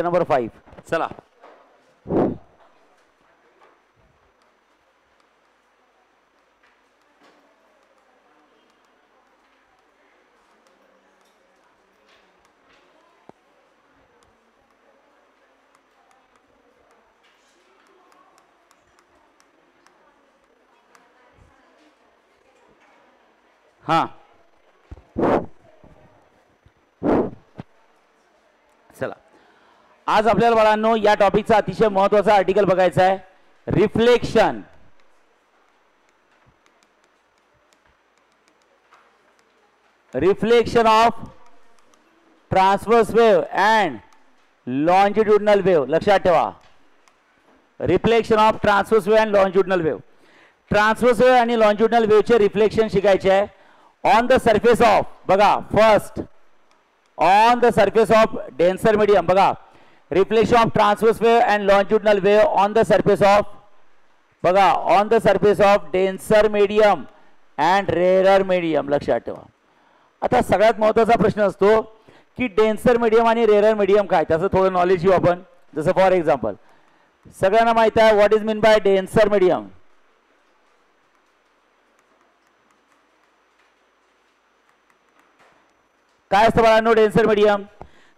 Number 5 चला. हां चला, आज आपल्याला बाळांनो या टॉपिकचा अतिशय महत्त्वाचा आर्टिकल बघायचा आहे. Reflection. Reflection of transverse wave and longitudinal wave. लक्षात ठेवा, reflection of transverse wave and longitudinal wave. Transverse wave आणि लॉन्जिट्युडनल वेव्हचे रिफ्लेक्शन शिकायचे आहे. ऑन द सरफेस ऑफ, बघा first on the surface of denser medium. बघा, reflection of transverse wave and longitudinal wave on the surface of, बघा on the surface of denser medium and rarer medium. लक्षात ठेवा. आता सगळ्यात महत्त्वाचा प्रश्न असतो की डेन्सर मीडियम आणि रेअरर मीडियम काय, त्याचं थोडं नॉलेज घेऊ आपण. जसं फॉर एक्झाम्पल सगळ्यांना माहित आहे what is mean by denser medium. काय असतं बाळांनो denser medium?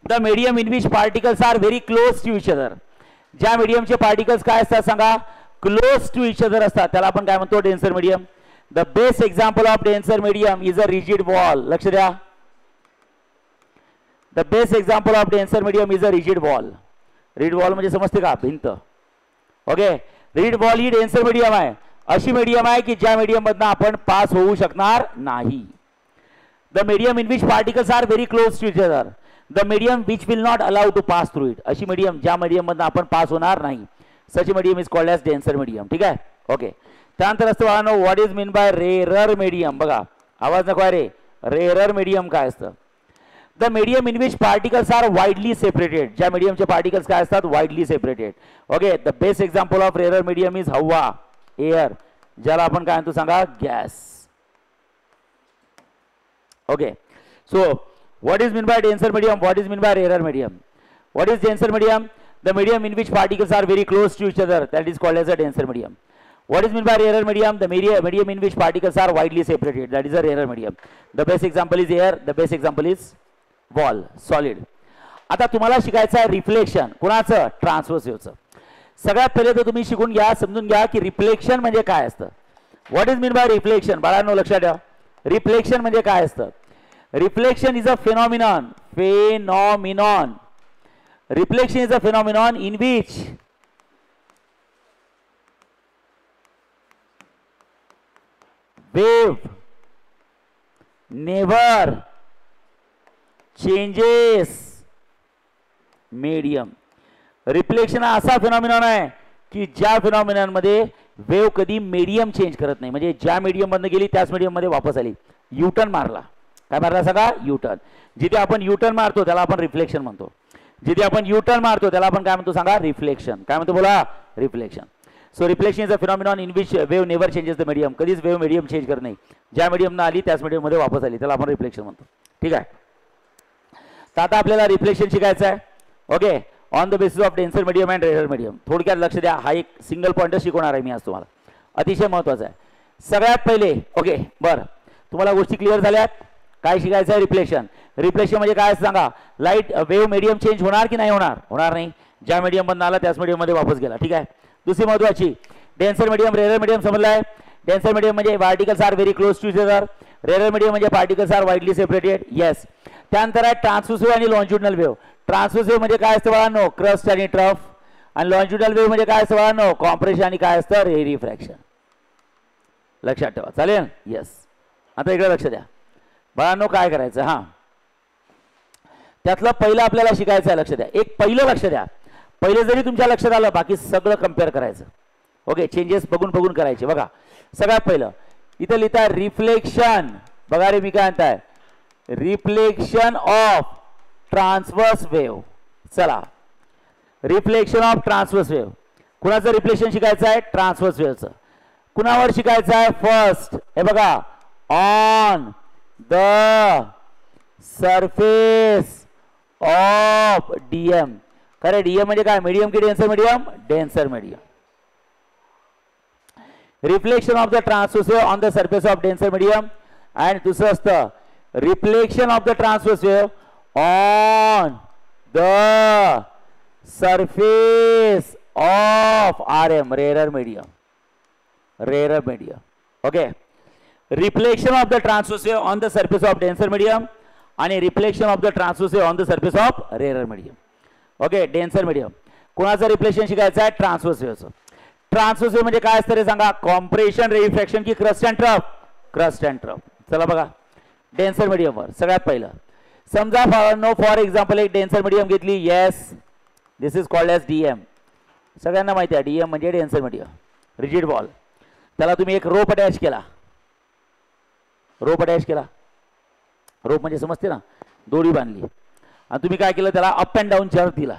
The medium in which particles are very close to each other. ज्या मीडियमचे पार्टिकल्स काय असतात सांगा, क्लोज टू इच अदर असतात, त्याला आपण काय म्हणतो, denser medium. The best example of denser medium is a rigid wall. लक्ष द्या, the best example of denser medium is a rigid wall. Rigid wall म्हणजे समजते का, भिंत. ओके, रिजिड वॉल ही डेन्सर मीडियम आहे. अशी मीडियम आहे की ज्या मीडियम मधनं आपण पास होऊ शकणार नाही. The medium in which particles are very close to each other. The medium which will not allow to pass through it. अशी मीडियम ज्या मीडियम मधनं आपण पास होणार नाही, such a medium is called as denser medium. ठीक आहे. Okay, त्यानंतर असतं बाळांनो what is mean by rarer medium. बघा आवाज नको आहे रे. रेअरर मीडियम काय असतं? The medium in which particles are widely separated. ज्या मीडियमचे पार्टिकल्स काय असतात, widely separated. Okay, the best example of rarer medium is हवा, एअर, ज्याला आपण काय म्हणतो सांगा, gas. Okay, so what is mean by denser medium? What is mean by rarer medium? What is denser medium? The medium in which particles are very close to each other, that is called as a denser medium. What is mean by rarer medium? The medium in which particles are widely separated, that is a rarer medium. The best example is air, the best example is wall, solid. आता तुम्हाला शिकायचं आहे reflection. कुणाचं? Transverse वेव्हचं. सगळ्यात पहिले तर तुम्ही शिकून घ्या, समजून घ्या की रिफ्लेक्शन म्हणजे काय असतं. What is mean bye reflection? बाळांनो लक्षात ठेवा, रिफ्लेक्शन म्हणजे काय असतं. Reflection is a phenomenon. Reflection is a phenomenon in which wave never changes medium. Reflection हा असा फिनॉमिनॉन आहे की ज्या फिनॉमिनॉन मध्ये वेव्ह कधी मीडियम चेंज करत नाही. म्हणजे ज्या मीडियम मधनं गेली त्याच मीडियम मध्ये वापस आली. युटर्न मारला, काय मारला सगळा, युटर्न. जिथे आपण युटर्न मारतो त्याला आपण रिफ्लेक्शन म्हणतो. जिथे आपण युटर्न मारतो त्याला आपण काय म्हणतो सांगा, रिफ्लेक्शन. काय म्हणतो बोला, reflection. So reflection is a phenomenon in which wave never changes the medium. कधीच वेव्ह मीडियम चेंज करत नाही. ज्या मीडियमनं आली त्याच मीडियम मध्ये वापस आली, त्याला आपण रिफ्लेक्शन म्हणतो. ठीक आहे. तर आता आपल्याला रिफ्लेक्शन शिकायचं आहे. Okay, on the basis of denser medium and rarer medium. थोडक्यात लक्ष द्या, हा एक सिंगल पॉइंट शिकवणार आहे मी आज तुम्हाला, अतिशय महत्त्वाचा आहे. सगळ्यात पहिले ओके बरं, तुम्हाला गोष्टी क्लिअर झाल्यात. काय शिकायचं आहे, रिफ्लेक्शन. रिफ्लेक्शन म्हणजे काय सांगा, लाईट वेव्ह मीडियम चेंज होणार की नाही होणार, होणार नाही. ज्या मीडियम मधून आला त्याच मीडियम मध्ये वापस गेला. ठीक आहे. दुसरी महत्त्वाची, डेन्सर मीडियम रेअरर मीडियम समजलाय. डेन्सर मीडियम म्हणजे particles are very close to each other. Rarer medium म्हणजे particles are widely separated. Yes. त्यानंतर आहे ट्रान्सवर्स वेव्ह आणि लॉन्जिट्युडनल वेव्ह. ट्रान्सवर्स वेव्ह म्हणजे काय असतं बाळांनो, क्रस्ट आणि ट्रफ. आणि लॉन्जिट्युडनल वेव्ह म्हणजे काय असतं बाळांनो, कॉम्प्रेशन आणि काय असतं, रेरिफ्रॅक्शन. लक्षात ठेवा, चालेल. येस. आता इकडे लक्ष द्या बाळांनो, काय करायचं. हां, त्यातलं पहिलं आपल्याला शिकायचं आहे. लक्ष द्या, एक पहिलं लक्ष द्या. पहिलं जरी तुमच्या लक्षात आलं, बाकी सगळं कम्पेअर करायचं. ओके, चेंजेस बघून बघून करायचे. बघा सगळ्यात पहिलं इथं लिहिता रिफ्लेक्शन. बघा रे, मी काय म्हणताय, रिफ्लेक्शन ऑफ ट्रान्सवर्स वेव्ह. चला, रिफ्लेक्शन ऑफ ट्रान्सवर्स वेव्ह. कुणाचं रिफ्लेक्शन शिकायचं आहे, ट्रान्सवर्स वेव्हचं. कुणावर शिकायचं आहे, फर्स्ट हे बघा, on the surface of DM. खरं डीएम म्हणजे काय, मीडियम की denser medium, denser medium. Reflection of the transverse wave on the surface of denser medium. आणि दुसरं असतं reflection of the transverse wave on the surface of RM, rare medium, rare medium. Okay, reflection of the transverse wave on the surface of denser medium आणि reflection of the transverse wave on the surface of rare medium. Okay, denser medium. कोणाचं reflection शिकायचं आहे, transverse वेव्हचं. Transverse wave म्हणजे काय असतं रे सांगा, compression, refraction की crest and trough, crest and trough. चला बघा डेन्सर मीडियमवर सगळ्यात पहिलं समजा फॉर एक्झाम्पल एक डेन्सर मीडियम घेतली. Yes, this is called as DM. सगळ्यांना माहिती आहे डीएम म्हणजे डेन्सर मीडियम, रिजिड बॉल. त्याला तुम्ही एक रोप अटॅच केला, रोप अटॅच केला, रोप म्हणजे समजते ना, दोरी बांधली आणि तुम्ही काय केलं, त्याला अप अँड डाऊन जर दिला.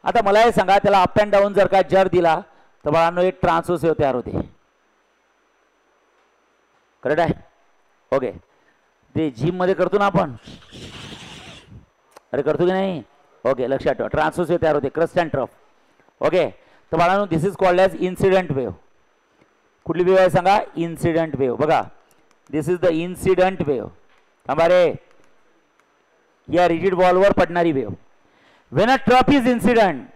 आता मला हे सांगा, त्याला अप अँड डाऊन जर का जर दिला तर बाळांनो एक ट्रान्सवर्स वेव्ह तयार होते. करेक्ट आहे. ओके, ते जिम मध्ये करतो ना आपण, अरे करतो की नाही. ओके, लक्षात ठेवा ट्रान्सवर्स वेव्ह तयार होते, क्रस्ट अँड ट्रफ. ओके, तर बाळांनो this is called as incident wave. कुठली वेव्ह आहे सांगा, इन्सिडेंट वेव्ह. बघा this is the incident wave. थांबा रे, या रिजिड बॉलवर पडणारी wave. When a trough is incident,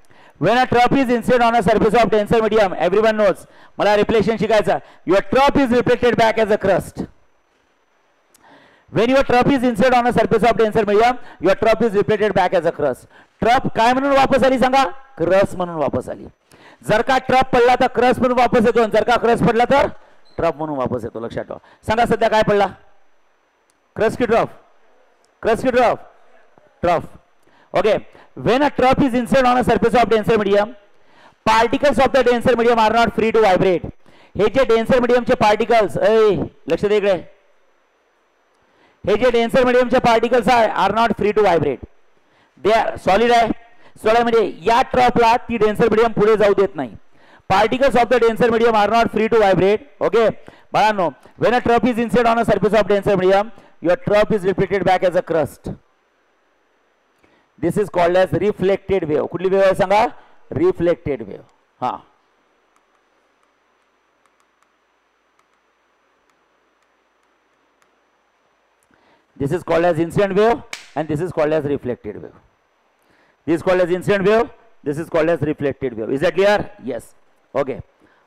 when a trough is incident on a surface of denser medium, everyone knows, मला रिफ्लेक्शन शिकायचं, your trough is reflected back as a crust. When your trough is incident on a surface of denser medium, your trough is reflected back as a crust. Trough काय म्हणून वापस आली सांगा, crust म्हणून वापस आली. जर का ट्रफ पडला तर क्रस्ट म्हणून वापस येतो, जर का क्रस्ट पडला तर ट्रफ म्हणून वापस येतो. लक्षात ठेवा. सांगा सध्या काय पडला, क्रस्ट की ट्रफ, क्रस्ट की trough, trough. Okay, when a trough is inserted on a surface of denser medium, particles of the denser medium are not free to vibrate. हे जे डेन्सर मीडियमचे पार्टिकल्स, लक्ष दे इकडे, हे जे डेन्सर मीडियमचे पार्टिकल्स आहे are not free to vibrate. They are solid आहे. सॉलिड म्हणजे या ट्रफला ती डेन्सर मीडियम पुढे जाऊ देत नाही. Particles of the denser medium are not free to vibrate. Okay बाळांनो, when a trough is inserted on a surface of denser medium, your trough is reflected back as a crust. This is called as reflected wave. कुठली wave आहे सांगा, reflected wave. हा, this is called as incident wave and this is called as reflected wave. This is called as incident wave, this is called as reflected wave. Is that clear? Yes. Okay,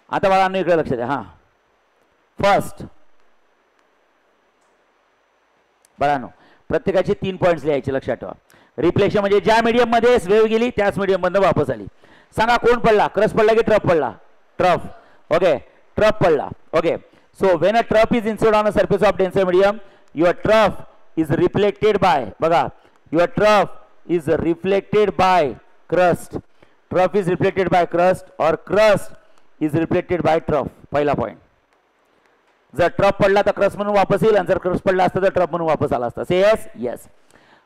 आता बाळांनो इकडे लक्ष द्या. हा, first बाळांनो प्रत्येकाचे 3 points लिहायचे. लक्षात ठेवा. रिफ्लेक्शन म्हणजे ज्या मीडियम मध्ये वेव्ह गेली त्याच मीडियम मधून वापस आली. सांगा कोण पडला, क्रस्ट पडला की ट्रफ पडला, ट्रफ. ओके, ट्रफ पडला. Okay, so when a trough is inserted on a surface of denser medium, your trough is reflected by, बघा, your trough is reflected by crust. Trough is reflected by crust और crust is reflected by trough. पहिला point. जर trough पडला तर crust म्हणून वापस येईल आणि जर क्रस्ट पडला असता तर ट्रफ म्हणून वापस आला असता. से येस. येस.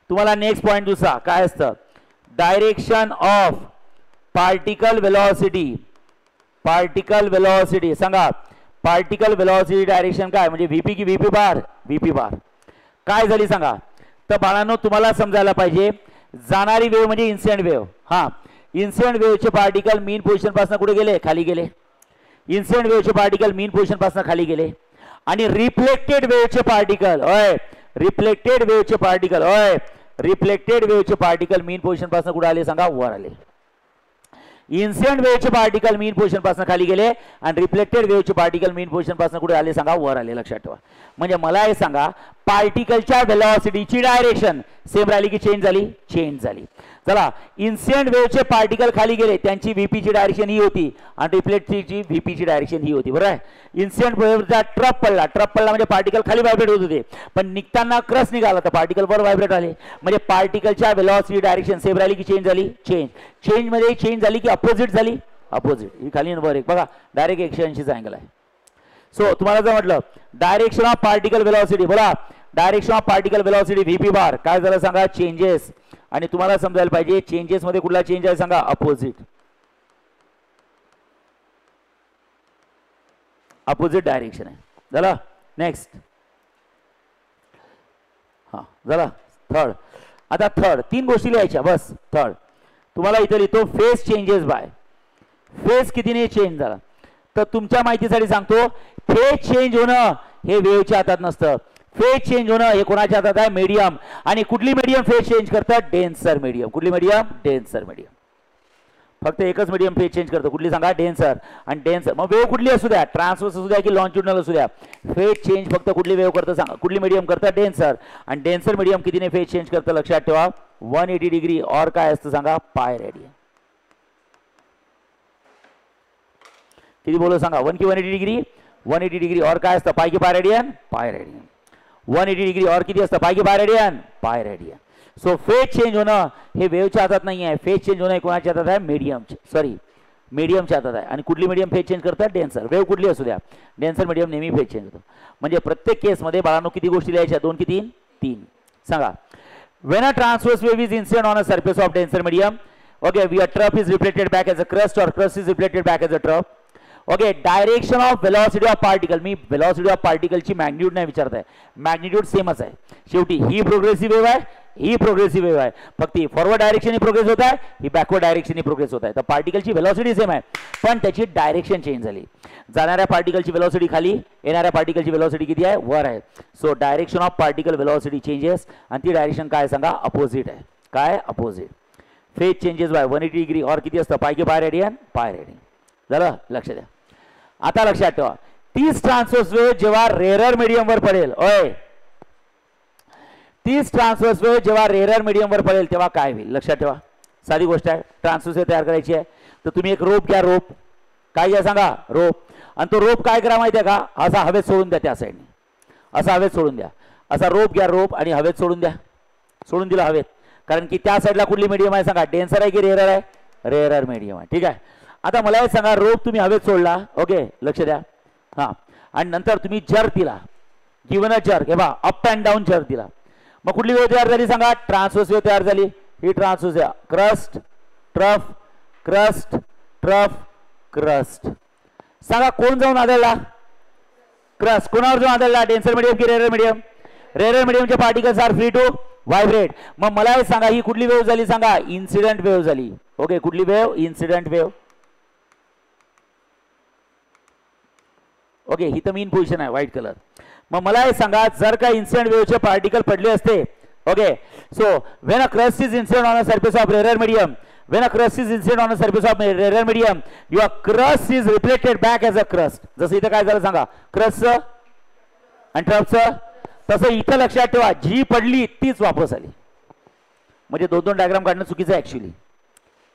तुम्हाला नेक्स्ट पॉइंट दुसरा काय असतं, direction of particle velocity. Particle velocity सांगा, पार्टिकल वेलॉसिटी डायरेक्शन काय म्हणजे व्हीपी की व्हीपी बार, व्हीपी बार. काय झाली सांगा. तर बाळांनो तुम्हाला समजायला पाहिजे, जाणारी वेव्ह म्हणजे इन्सिडेंट वेव्ह. हा, इन्सिडेंट वेव्हचे पार्टिकल मीन पोझिशन पासून कुठे गेले, खाली गेले. इन्सिडेंट वेव्हचे पार्टिकल मीन पोझिशन पासून खाली गेले आणि रिफ्लेक्टेड वेव्हचे पार्टिकल, ओय रिफ्लेक्टेड वेव्हचे पार्टिकल, ओय रिफ्लेक्टेड वेव्हचे पार्टिकल मीन पोझिशन पासून कुठे आले सांगा, वर आले. इन्सिडेंट वेव्हचे पार्टिकल मीन पोझिशन पासून खाली गेले आणि रिफ्लेक्टेड वेव्हचे पार्टिकल मीन पोझिशन पासून कुठे आले सांगा, वर आले. लक्षात ठेवा. म्हणजे मला हे सांगा, पार्टिकलच्या वेलॉसिटीची डायरेक्शन सेम राहिली की चेंज झाली, चेंज झाली. चला, इन्सिडेंट वेव्हचे पार्टिकल खाली गेले, त्यांची व्हीपीची डायरेक्शन ही होती आणि रिफ्लेक्टेडची व्हीपीची डायरेक्शन ही होती. बरोबर आहे. इन्सिडेंट वेव्हचा ट्रफ पडला, ट्रफ पडला म्हणजे पार्टिकल खाली व्हायब्रेट होत होते, पण निघताना क्रस्ट निघाला तर पार्टिकल वर व्हायब्रेट आले. म्हणजे पार्टिकलच्या वेलॉसिटी डायरेक्शन सेम राहिली की चेंज झाली, चेंज. चेंज मध्ये चेंज झाली की अपोजिट झाली, अपोजिट. ही खाली वर एक बघा, डायरेक्ट 180चा अँगल आहे. सो तुम्हाला जर म्हटलं डायरेक्शन ऑफ पार्टिकल वेलॉसिटी, बोला direction of particle velocity VP bar, काय झालं सांगा, चेंजेस. आणि तुम्हाला समजायला पाहिजे चेंजेस मध्ये कुठला चेंज आहे सांगा, अपोजिट. अपोजिट डायरेक्शन आहे. झालं. नेक्स्ट. हा झालं. थर्ड. आता थर्ड 3 गोष्टी लिहायच्या बस. थर्ड तुम्हाला इथे लिहितो फेज चेंजेस बाय, फेज कितीने चेंज झाला. तर तुमच्या माहितीसाठी सांगतो, फेज चेंज होणं हे वेव्हच्या हातात नसतं. फेज चेंज होणं हे कोणाच्या हातात आहे? मीडियम. आणि कुठली मीडियम फेज चेंज करतात? Denser medium. कुठली मीडियम? Denser medium. फक्त एकच मीडियम फेज चेंज करतो. कुठली सांगा? डेन्सर. आणि डेन्सर मग वेव्ह कुठली असू द्या, ट्रान्सवर्स असू द्या की लॉन्जिट्युडिनल असू द्या, फेज चेंज फक्त कुठली वेव्ह करतं सांगा? कुठली मीडियम करतं? डेन्सर. आणि डेन्सर मीडियम कितीने फेज चेंज करतं लक्षात ठेवा? 180 डिग्री. और काय असतं सांगा? Pi radian. किती बोलो सांगा? 1 की 180 डिग्री? 180 डिग्री. और काय असतं? पाय की pi radian? Pi radian. 180 degree और किती असतं? पाय की pi radian? Pi radian. So phase change होणं हे वेव्हच्या हातात नाही आहे. फेज चेंज होणं हे कोणाच्या हातात आहे? मीडियमच्या हातात आहे. आणि कुठली मीडियम फेज चेंज करतात? डेन्सर. वेव्ह कुठली असू द्या, डेन्सर मीडियम नेहमी फेज चेंज होतो. म्हणजे प्रत्येक केसमध्ये बाळांनो किती गोष्टी लिहायच्या? 2 की 3? 3. सांगा. When a transverse wave is incident on a surface of denser medium, okay, where trough is reflected back as a crust or crust is reflected back as a trough. Okay, direction of velocity of particle. Me velocity of particle ची magnitude नाही विचारत आहे, magnitude सेमच आहे. शेवटी ही progressive wave आहे, ही progressive wave आहे. फक्त ही फॉरवर्ड डायरेक्शन प्रोग्रेस होत आहे, ही बॅकवर्ड डायरेक्शन प्रोग्रेस होत आहे. तर पार्टिकलची व्हेलॉसिटी सेम आहे, पण त्याची डायरेक्शन चेंज झाली. जाणाऱ्या पार्टिकलची व्हेलॉसिटी खाली, येणाऱ्या पार्टिकलची व्हेलॉसिटी किती आहे? वर आहे. So direction of particle velocity changes. आणि ती डायरेक्शन काय सांगा? अपोजिट आहे. काय? Opposite. Phase changes bye 180 degree. और किती असतं? पाय की पाय रेडियन? Pi radian. झालं? लक्ष द्या. आता लक्षात ठेवा, 30 ट्रान्सवर्स वेव्ह जेव्हा रेअरर मीडियम वर पडेल, ओय 30 ट्रान्सवर्स वेव्ह जेव्हा रेअरर मीडियम वर पडेल तेव्हा काय होईल? लक्षात ठेवा. साधी गोष्ट आहे. ट्रान्सवर्स वेव्ह तयार करायची आहे तर तुम्ही एक रोप घ्या. रोप काय घ्या सांगा? रोप. आणि तो रोप काय करा माहिती आहे का? असा हवेत सोडून द्या. त्या साईडने असा हवेत सोडून द्या. असा रोप घ्या, रोप, आणि हवेत सोडून द्या. सोडून दिला हवेत. कारण की त्या साईडला कुठली मीडियम आहे सांगा? डेन्सर आहे की रेअरर आहे? रेअरर मीडियम आहे. ठीक आहे. आता मला हे सांगा, रोप तुम्ही हवेत सोडला, ओके, लक्ष द्या. हां. आणि नंतर तुम्ही जर्क दिला, गिवन अ जर्क, हे बघा अप अँड डाऊन जर्क दिला. मग कुठली वेव्ह तयार झाली सांगा? ट्रान्सवर्स वेव्ह तयार झाली. ही transverse wave, crust trough, crust trough, crust. सांगा कोण जाऊन आदळला? क्रस्ट. कोणावर जाऊन आदळला? डेन्सर मीडियम की रेअरर मीडियम? रेअरर मीडियमचे particles are free to vibrate. मग मला हे सांगा, ही कुठली वेव्ह झाली सांगा? इन्सिडेंट वेव्ह झाली. ओके, कुठली वेव्ह? Incident wave. ओके, ही तर मीन पोझिशन आहे, व्हाईट कलर. मग मला हे सांगा, जर का इन्सिडेंट वेव्हचे पार्टिकल पडले असते, okay, so when a crust is incident on a surface of rarer medium, when a crust is incident on a surface of rarer medium, your crust is reflected back as a crust. जसं इथं काय झालं सांगा? Crust आणि ट्रफचं. तसं इथं लक्षात ठेवा, जी पडली तीच वापस आली. म्हणजे 2-2 डायग्राम काढणं चुकीचं आहे ऍक्च्युली.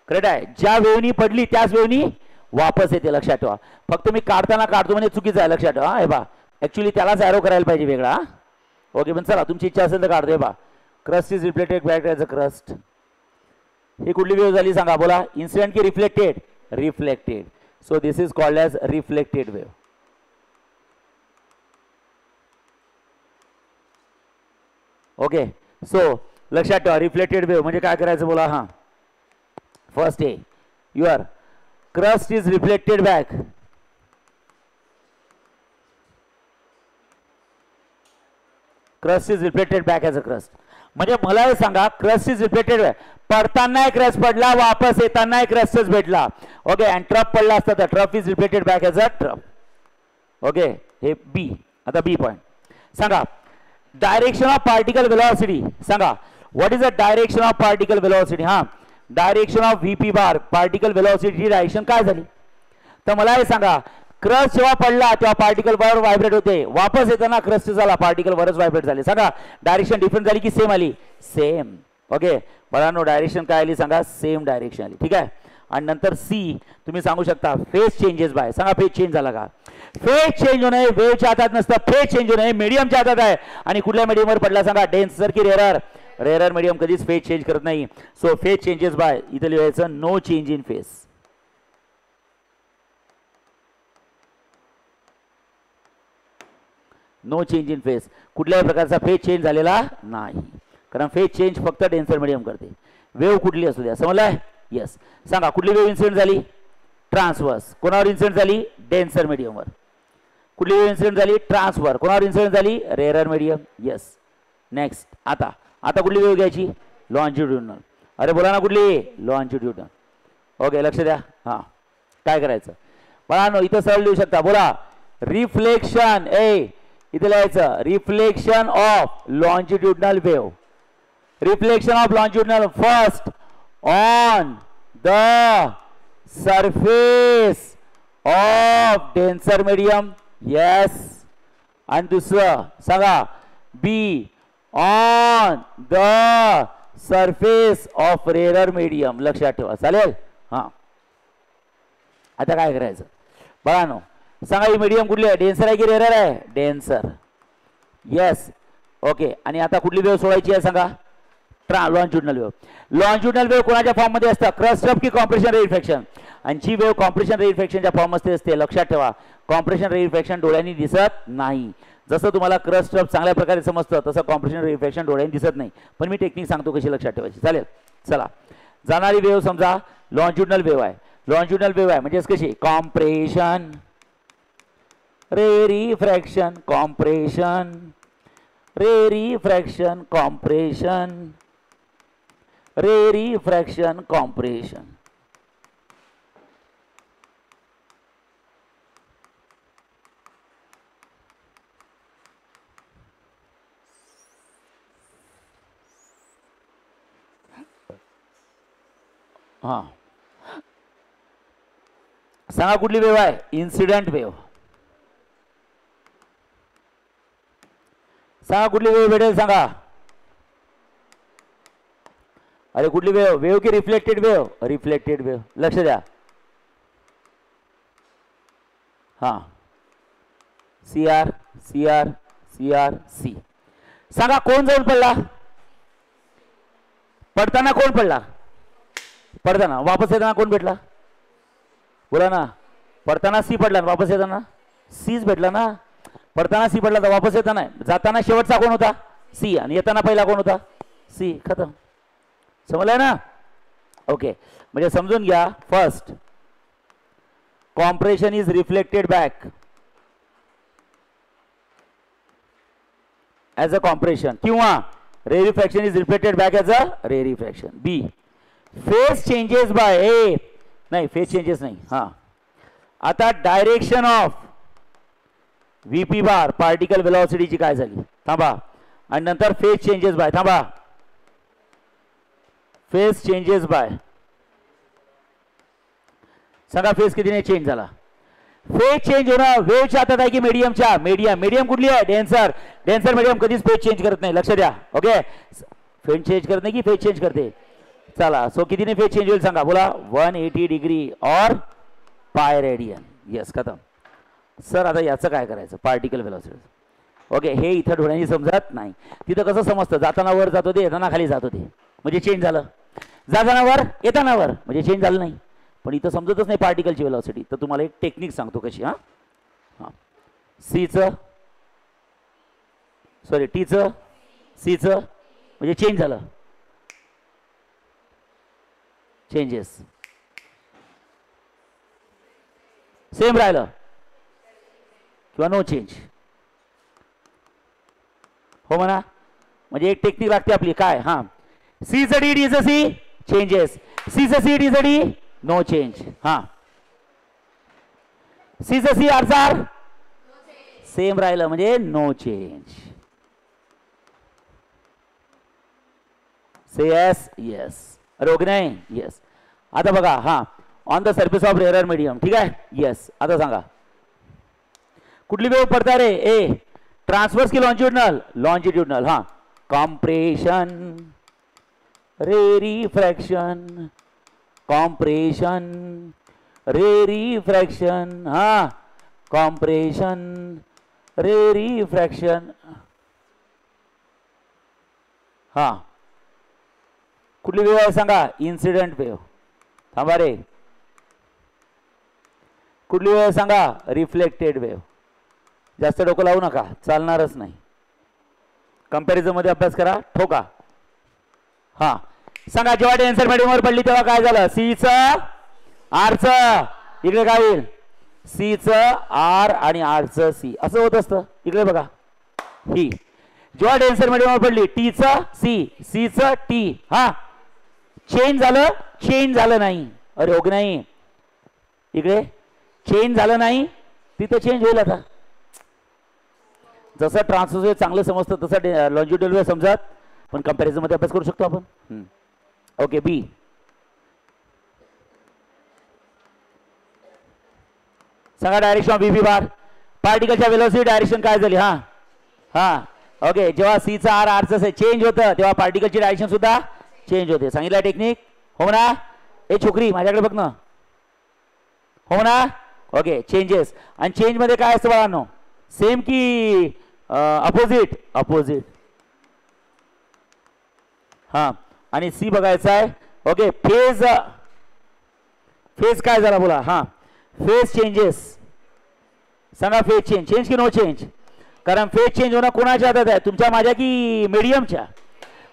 करेक्ट आहे. ज्या वेव्हनी पडली त्याच वेव्हनी वापस येते. लक्षात ठेवा. फक्त मी काढताना काढतो म्हणजे चुकीचं आहे. लक्षात ठेवा. हे बा ऍक्च्युली त्यालाच एरो करायला पाहिजे वेगळा. ओके, पण चला तुमची इच्छा असेल तर काढतो. हे बा crust is reflected back as a crust. ही कुठली वेव्ह झाली सांगा? बोला. इन्सिडेंट की reflected? Reflected. So this is called as reflected wave. Okay, so लक्षात ठेवा, रिफ्लेक्टेड वेव्ह म्हणजे काय करायचं बोला. हां, first A your crust is reflected back. Crust is reflected back as a crust. म्हणजे मला हे सांगा, क्रस्ट इज रिफ्लेक्टेड, पडताना एक क्रस्ट पडला, वापस येताना एक क्रस्टच भेटला. ओके, अँड ट्रफ पडला असता तर trough is reflected back as a trough. Okay, हे बी. आता बी पॉइंट सांगा. डायरेक्शन ऑफ पार्टिकल वेलॉसिटी सांगा. What is the direction of particle velocity? हां, direction of VP bar, particle velocity direction काय झाली? तर मला हे सांगा, क्रस्ट जेव्हा पडला तेव्हा पार्टिकल वर व्हायब्रेट होते, वापस येताना क्रस्ट झाला, पार्टिकल वरच व्हायब्रेट झाले. सांगा डायरेक्शन डिफरंट झाली की सेम आली? सेम. ओके, बघा डायरेक्शन काय आली सांगा? सेम डायरेक्शन आली. ठीक आहे. आणि नंतर सी तुम्ही सांगू शकता फेज चेंजेस बाय. सांगा फेज चेंज झाला का? फेज चेंज होणे वेव्हच्या हातात नसतं, फेज चेंज होणे मीडियमच्या हातात आहे. आणि कुठल्या मीडियमवर पडला सांगा? डेन्सर की रेअरर? रेअरर मीडियम कधीच फेज चेंज करत नाही. सो फेज चेंजेस बाय इथे लिहायचं no change in phase. No change in phase. कुठल्याही प्रकारचा फेज चेंज झालेला नाही, कारण फेज चेंज फक्त डेन्सर मीडियम करते. वेव्ह कुठली असू द्या. समजलाय? येस. सांगा कुठली वेव्ह इन्सिडेंट झाली? ट्रान्सवर्स. कोणावर इन्सिडेंट झाली? डेन्सर मीडियमवर. कुठली वेव्ह इन्सिडेंट झाली? ट्रान्सफर. कोणावर इन्सिडेंट झाली? Rarer medium. येस. नेक्स्ट. आता कुठली वेव्ह घ्यायची? लॉन्जिट्युडिनल. अरे बोला ना कुठली लॉन्जिट्यूडनल ओके लक्ष द्या हां काय करायचं बाळांनो इथं सरळ लिहू शकता बोला रिफ्लेक्शन इथे लिहायचं reflection of longitudinal wave reflection of longitudinal first on the surface of denser medium yes and दुसरं सांगा B on the surface of rarer medium लक्षात ठेवा चालेल हां आता काय करायचं बघानो सांगा ही मीडियम कुठली आहे डेन्सर आहे की रेरर आहे डेन्सर येस ओके आणि आता कुठली वेव्ह सोडायची आहे सांगा लॉन्जिट्यूडनल वेव्ह कोणाच्या फॉर्म मध्ये असतं क्रस्ट अप की कॉम्प्रेशन रेफ्रॅक्शन आणि जी वेव्ह कॉम्प्रेशन रेफ्रॅक्शनच्या फॉर्म मध्ये असते लक्षात ठेवा कॉम्प्रेशन रेफ्रॅक्शन डोळ्यांनी दिसत नाही जसं तुम्हाला क्रस्ट अप चांगल्या प्रकारे समजतं तसं कॉम्प्रेशन रेफ्रॅक्शन डोळ्यांनी दिसत नाही पण मी टेक्निक सांगतो कशी लक्षात ठेवायची चालेल चला जाणारी वेव्ह समजा लॉन्जिट्यूडनल वेव्ह आहे म्हणजेच कशी कॉम्प्रेशन रेफ्रॅक्शन कॉम्प्रेशन रेफ्रॅक्शन कॉम्प्रेशन रेफ्रॅक्शन कॉम्प्रेशन हां सांगा कुठली वेव्ह आहे इन्सिडेंट वेव्ह सांगा कुठली वेव्ह भेटेल सांगा अरे कुठली वेव्ह की रिफ्लेक्टेड वेव्ह लक्ष द्या हां CR C सांगा कोण जाऊन पडला पडताना कोण पडला पडताना वापस येताना कोण भेटला बोला ना पडताना C पडला वापस येताना Cच भेटला ना पडताना C पडला तर वापस येताना जाताना शेवटचा कोण होता C आणि येताना पहिला कोण होता C खतम समजलंय ना ओके म्हणजे समजून घ्या first compression is reflected back as a compression किंवा rarefaction is reflected back as a rarefaction B phase changes by नाही फेज चेंजेस नाही हां आता direction of VP bar particle वेलॉसिटीची काय झाली थांबा आणि नंतर फेज चेंजेस बाय थांबा फेज चेंजेस बाय सांगा फेज कितीने चेंज झाला फेज चेंज होणं वेव्हच्या हातात आहे की मीडियमच्या मीडियम कुठली आहे डेन्सर मीडियम कधीच फेज चेंज करत नाही लक्ष द्या ओके फेज चेंज करत नाही की फेज चेंज करते चला सो कितीने फेज चेंज होईल सांगा बोला 180 डिग्री और पाय रेडियन येस खतम सर आता याचं काय करायचं पार्टिकल वेलॉसिटी ओके हे इथं डोळ्यांनी समजत नाही तिथं कसं समजतं जाताना वर जात होते येताना खाली जात होते म्हणजे चेंज झालं जाताना वर येताना वर म्हणजे चेंज झालं नाही पण इथं समजतच नाही पार्टिकलची वेलॉसिटी तर तुम्हाला एक टेक्निक सांगतो कशी हां हां Cचं सॉरी Tचं Cचं म्हणजे चेंज झालं चेंजेस सेम राहिलं किंवा नो चेंज हो म्हणा म्हणजे एक टेक्निक लागते आपली काय हां Cचं D Dचं C चेंजेस Cचं C Dचं D नो चेंज हां Cचं C Rचं R सेम राहिलं म्हणजे नो चेंज से येस अरे ओके नाही येस आता बघा हां on the surface of rare medium ठीक आहे येस आता सांगा कुठली वेव्ह पडता रे ट्रान्सवर्स की लॉन्जिट्यूडनल हां कॉम्प्रेशन रेरिफ्रॅक्शन कॉम्प्रेशन रेरिफ्रॅक्शन हां कॉम्प्रेशन रेरिफ्रॅक्शन हां कुठली वेव्ह आहे सांगा इन्सिडेंट वेव्ह थांबा रे कुठली वेव्ह सांगा रिफ्लेक्टेड वेव्ह जास्त डोकं लावू नका चालणारच नाही कंपॅरिझन मध्ये अभ्यास करा ठोका हां सांगा जेव्हा डेन्सर मीडियमवर पडली तेव्हा काय झालं Cचं Rचं इकडे काय होईल Cचं R आणि Rचं C असं होत असतं इकडे बघा ही जेव्हा डेन्सर मीडियमवर पडली Tचं C Cचं T हां चेंज झालं नाही. अरे हो नाही, इकडे चेंज झालं नाही, तिथं चेंज होईल. आता जसं ट्रान्सफर वेव्ह चांगलं समजतं तसं लॉन्जिट्युडल वेव्ह समजत, पण कंपॅरिझन मध्ये अभ्यास करू शकतो आपण. Okay, B. सांगा डायरेक्शन ऑफ बीबी बार. पार्टिकलच्या वेलोसिटी डायरेक्शन काय झाली? हा हा ओके. जेव्हा सीचा आर आरचं चेंज होतं तेव्हा पार्टिकलची डायरेक्शन सुद्धा चेंज होते. सांगितलं टेक्निक, हो ना? ए छोकरी माझ्याकडे बघ ना, हो ना? Okay, changes. आणि चेंज मध्ये काय असतं बाळांनो? सेम की अपोजिट? अपोजिट. हा, आणि सी बघायचा आहे. Okay, phase. फेज काय झाला बोला? हा, फेज चेंजेस. सांगा फेज चेंज. चेंज की नो चेंज? कारण फेज चेंज होणं कोणाच्या हातात आहे? तुमच्या, माझ्या की मीडियमच्या?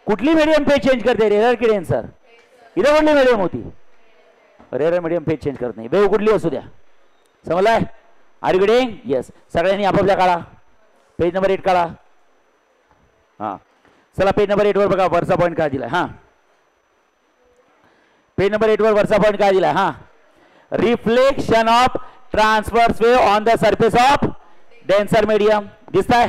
कुठली मीडियम फेज चेंज करते? रेरर की डेन्सर? इथं कुठली मीडियम होती? रेरर मीडियम फेज चेंज करत नाही. वेव कुठली असू द्या. समजलाय? Are you getting? येस. सगळ्यांनी आपापल्या काढा. पेज नंबर 8 काढा. हा, चला पेज नंबर 8 वर बघा वरचा पॉईंट काय दिलाय. हा, पेज नंबर 8 वर वरचा पॉईंट काय दिलाय? हा, reflection of transverse wave on the surface of denser medium. दिसताय?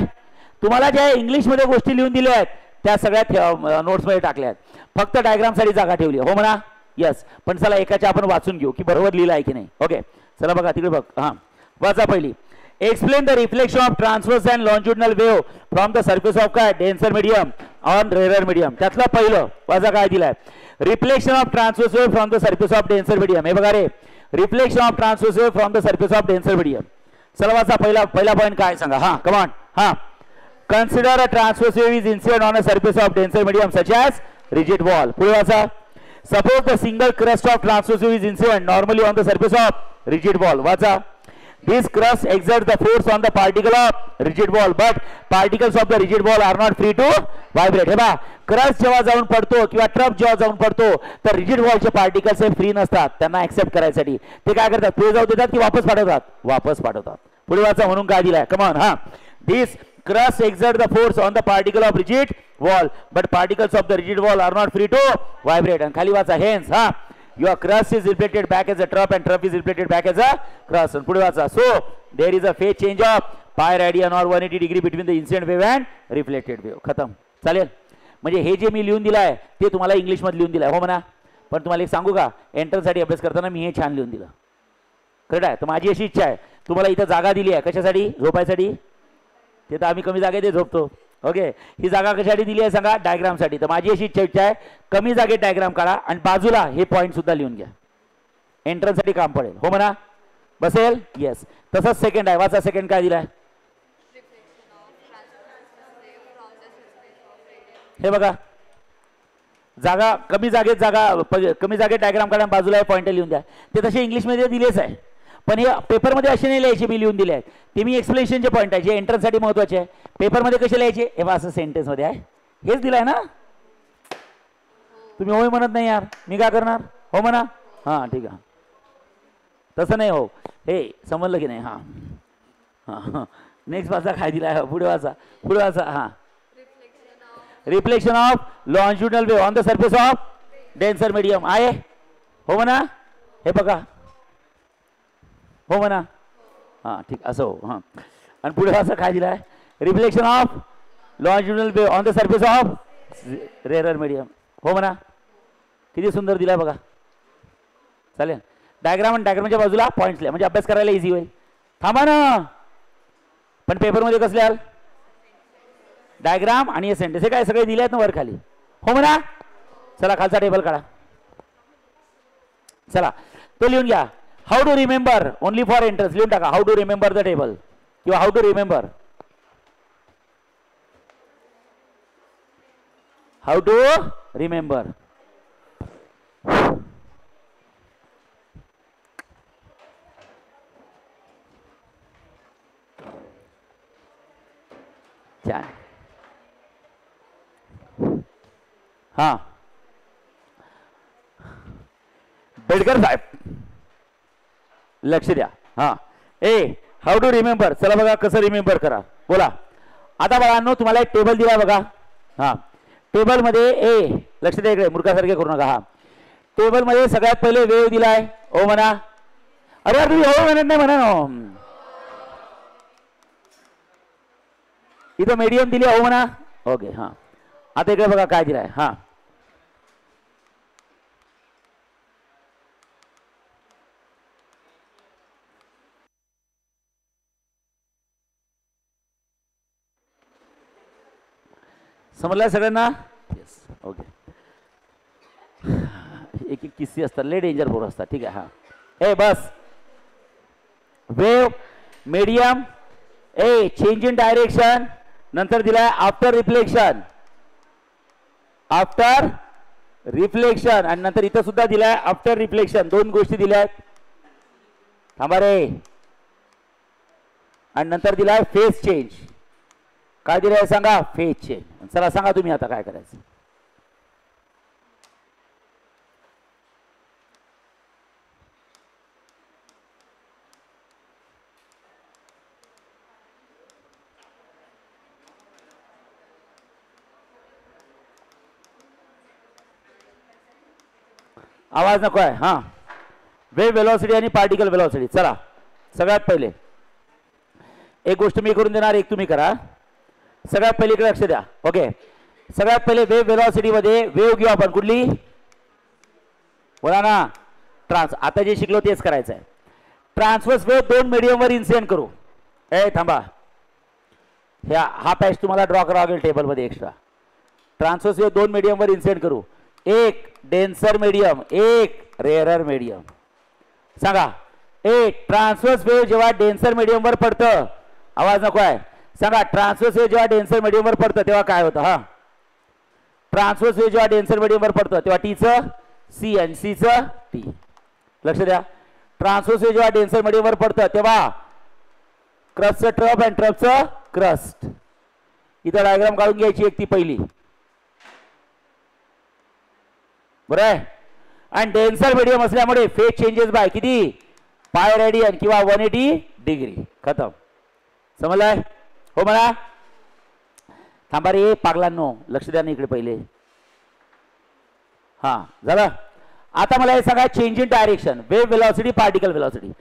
तुम्हाला ज्या इंग्लिश मध्ये गोष्टी लिहून दिल्या आहेत त्या सगळ्या नोट्स मध्ये टाकल्या आहेत. फक्त डायग्राम साठी जागा ठेवली, हो म्हणा? यस. पण चला एकाच्या आपण वाचून घेऊ की बरोबर लिहिलं आहे की नाही. ओके, चला बघा तिकडे बघ. हा, वाचा पहिली. Explain the reflection of transverse and longitudinal wave from the surface of काय? Denser medium on rarer medium. त्यातलं पहिलं वाचा काय दिलाय? Reflection of transverse wave from the surface of denser medium. हे बघा रे, reflection of transverse wave from the surface of denser medium. चला वाचा पहिला पॉईंट काय सांगा. हा, कम ऑन. हा, consider a transverse wave is incident on a surface of denser medium such as rigid wall. पुढे वाचा. Suppose the single crust of transverse wave is incident normally on the surface of rigid wall. वाचा. This crust exerts the force on the particle of rigid wall, but particles of the rigid wall are not free to vibrate. हे बा, crust जेव्हा जाऊन पडतो किंवा trough जेव्हा जाऊन पडतो तर रिजिड वॉलचे पार्टिकल्स हे फ्री नसतात. त्यांना ऍक्सेप्ट करायसाठी ते काय करतात? पुढे जाऊ देतात की वापस पाठवतात? वापस पाठवतात. पुढे वाचा म्हणून काय दिलाय? कम ऑन. हा, दिस crust exert the force on the particle of rigid wall, but particles of the rigid wall are not free to vibrate. And खाली वाचा. Hence, हा, your crust is reflected back as a trough and trough is reflected back as a crust. And पुढे वाचा. So there is a phase change of pi radian or 180 degree between the incident wave and reflected wave. खतम. चालेल? म्हणजे हे जे मी लिहून दिलाय ते तुम्हाला इंग्लिश मध्ये लिहून दिलाय, हो म्हणा? पण तुम्हाला एक सांगू का, एंट्रन्स साठी अभ्यास करताना मी हे छान लिहून दिलं. खरं आहे? तर माझी अशी इच्छा आहे, तुम्हाला इथं जागा दिली आहे कशासाठी? झोपायसाठी. ते तर आम्ही कमी जागेत झोपतो. ओके, ही जागा कशासाठी दिली आहे सांगा? डायग्राम साठी. तर माझी अशी इच्छा आहे, कमी जागेत डायग्राम काढा आणि बाजूला हे पॉईंट सुद्धा लिहून घ्या. एंट्रन्स साठी काम पडेल, हो म्हणा? बसेल? येस. तसंच सेकंड आहे. वाचा सेकंड काय दिलाय? हे बघा, जागा कमी जागेत डायग्राम काढा, बाजूला हे पॉईंट लिहून द्या. ते तसे इंग्लिश मध्ये दिलेच आहे, पण हे पेपरमध्ये असे नाही लिहायचे. मी लिहून दिले आहेत ते. मी एक्सप्लेनेशनचे पॉईंट आहे जे एंट्रन्ससाठी महत्त्वाचे आहे. पेपरमध्ये कसे लिहायचे? हे बा असं सेंटेन्समध्ये आहे. हेच दिलं आहे ना? तुम्ही होय म्हणत नाही यार, मी काय करणार? हो म्हणा. हां ठीक आहे. तसं नाही हो, हे समजलं की नाही? हां हां. नेक्स्ट वाचा काय दिला आहे? पुढे वाचा. पुढे वाचा. हां, reflection of longitudinal wave on the surface of denser medium आहे, हो म्हणा? हे बघा, हो म्हणा? हां ठीक, असं हो. हां, आणि पुढे असं काय दिलं आहे? Reflection of longitudinal wave on the surface of rarer medium, हो म्हणा? किती सुंदर दिलाय बघा. चालेल? डायग्राम आणि डायग्रामच्या बाजूला पॉईंट्स लिहा म्हणजे अभ्यास करायला इझी होईल. थांबा ना, पण पेपरमध्ये कसं लिहाल? डायग्राम आणि हे सेंटेन्स हे काय सगळे दिले आहेत ना वर खाली, हो म्हणा? चला खालचा टेबल काढा. चला तो लिहून घ्या. How to remember only for entrance लिहून टाका. How to remember the table किंवा how to remember. How to remember. छान. हा, बेडकर साहेब लक्ष द्या. हा, ए हाऊ टू रिमेंबर. चला बघा कसं रिमेंबर करा, बोला. आता बाळांनो तुम्हाला एक टेबल दिला बघा. हा, टेबल मध्ये ए लक्ष द्या, इकडे मूर्खासारखे करू नका. हा, टेबल मध्ये सगळ्यात पहिले वेव दिलाय ओ म्हणा. अरे यार तुम्ही हो म्हणत नाही म्हणा ना. इथं मीडियम दिली हो म्हणा. ओके हा आता इकडे बघा काय दिलाय. हा समजलं सगळ्यांना. Yes okay. एक एक किस्से असतात लय डेंजर फोर असतात. ठीक आहे. हा ए बस wave medium a change in direction नंतर दिलाय आफ्टर रिफ्लेक्शन. आफ्टर रिफ्लेक्शन आणि नंतर इथं सुद्धा दिलाय आफ्टर रिफ्लेक्शन. दोन गोष्टी दिल्यात. थांबा रे. आणि नंतर दिलाय फेस चेंज. काय दिलंय सांगा. Face change. चला सांगा तुम्ही आता काय करायचं. आवाज नको आहे. हा वेव वेलॉसिटी आणि पार्टिकल वेलॉसिटी. चला सगळ्यात पहिले एक गोष्ट मी करून देणार एक तुम्ही करा. सगळ्यात पहिले इकडे लक्ष द्या. ओके सगळ्यात पहिले वेव वेलॉसिटी मध्ये वेव घेऊ आपण. कुठली बोला ना. आता जे शिकलो तेच करायचं आहे. ट्रान्सवर्स वेव दोन मीडियम वर इन्सिडेंट करू. ए थांबा. हा पॅच तुम्हाला ड्रॉ करावा लागेल टेबल मध्ये एक्स्ट्रा. ट्रान्सवर्स वेव दोन मीडियम वर इन्सिडेंट करू. एक डेन्सर मीडियम एक रेअरर मीडियम. सांगा एक ट्रान्सवर्स वेव जेव्हा डेन्सर मीडियम वर पडतं. आवाज नको आहे. सांगा ट्रान्सवर्स वेव जेव्हा डेन्सर मीडियम वर पडतं तेव्हा काय होतं. हा ट्रान्सवर्स वेव जेव्हा डेन्सर मीडियम वर पडतं तेव्हा टीचं सी आणि सीचं टी. लक्ष द्या. ट्रान्सवर्स वेव जेव्हा डेन्सर मीडियम वर पडतं तेव्हा क्रस्टचं ट्रफ आणि ट्रफचं क्रस्ट. इथं डायग्राम काढून घ्यायची एक ती पहिली. बरं आहे. आणि डेन्सर मीडियम असल्यामुळे फेज चेंजेस बाय किती पाय रेडियन किंवा 180 डिग्री. खतम. समजलंय हो म्हणा. थांबा रे पागलांनो लक्ष द्या ना इकडे पहिले. हा झालं. आता मला हे सांगा change in direction wave velocity particle velocity.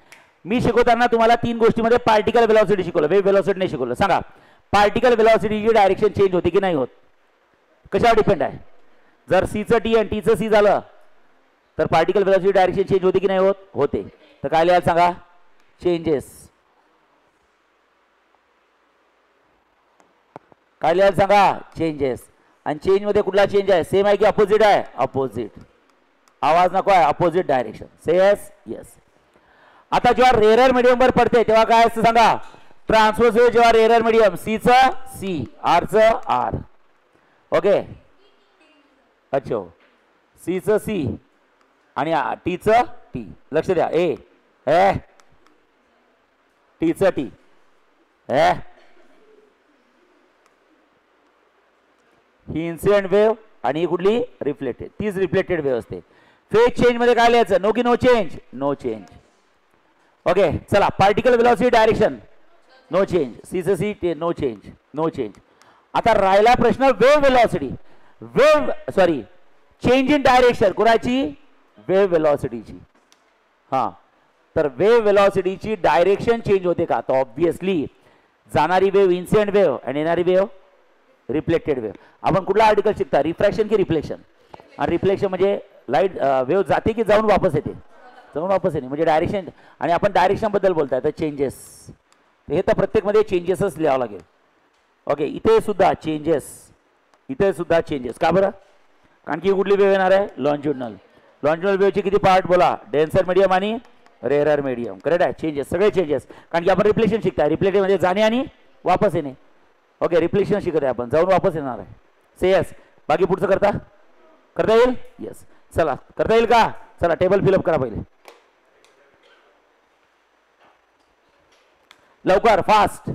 मी शिकवताना तुम्हाला तीन गोष्टीमध्ये पार्टिकल वेलॉसिटी शिकवलं वेव वेलॉसिटी नाही शिकवलं. सांगा पार्टिकल वेलॉसिटीची डायरेक्शन चेंज होते की नाही होत. कशावर डिपेंड आहे. जर सीचं टी आणि टीचं सी झालं तर पार्टिकल वेलॉसिटी डायरेक्शन चेंज होते की नाही होत. होते. तर काय लिहायला सांगा चेंजेस. काय लिहायला सांगा चेंजेस. आणि चेंज मध्ये कुठला चेंज आहे सेम आहे की अपोजिट आहे. अपोजिट. आवाज नको आहे. Opposite direction. से येस येस. आता जेव्हा रेअरर मीडियम वर पडते तेव्हा काय असतं सांगा. ट्रान्सवर्स वेव जेव्हा रेअरर मीडियम सीचं सी आरचं आर. ओके अच्छा सीचं सी आणि टीचं टी. लक्ष द्या. ए टीचं टी. ही इन्सिडेंट वेव आणि ही कुठली रिफ्लेक्टेड. तीच रिफ्लेक्टेड वेव असते. फेज चेंज मध्ये काय लिहायचं नो की no change. No change. Okay चला particle velocity direction no change. सीचं C no change. No change. आता राहिला प्रश्न wave velocity. Wave sorry change in direction कुणाची वेव वेलॉसिटीची. हा तर वेव वेलॉसिटीची डायरेक्शन चेंज होते का. तर ऑब्विसली जाणारी वेव इन्सिडेंट वेव आणि येणारी वेव रिफ्लेक्टेड वेव. आपण कुठला आर्टिकल शिकता रिफ्रॅक्शन की रिफ्लेक्शन. आणि रिफ्लेक्शन म्हणजे लाईट वेव जाते की जाऊन वापस येते. जाऊन वापस येते म्हणजे डायरेक्शन. आणि आपण डायरेक्शन बद्दल बोलताय तर चेंजेस. हे तर प्रत्येक मध्ये चेंजेसच लिहावं लागेल. ओके इथे सुद्धा चेंजेस. इथे सुद्धा चेंजेस. का बरं. कारण की कुठली वेव येणार आहे लॉन्जिट्युडिनल. लॉन्जिट्युडिनल वेवचे किती पार्ट बोला डेन्सर मीडियम आणि रेअरर मीडियम. करेक्ट आहे. चेंजेस सगळे चेंजेस. कारण की आपण रिफ्लेक्शन शिकताय. रिफ्लेक्शन म्हणजे जाणे आणि वापस येणे. ओके रिफ्लेक्शन शिकत आहे आपण जाऊन वापस येणार आहे. से यस. बाकी पुढचं करता येईल. येस चला करता येईल का. चला टेबल फिलअप करा पहिले लवकर फास्ट.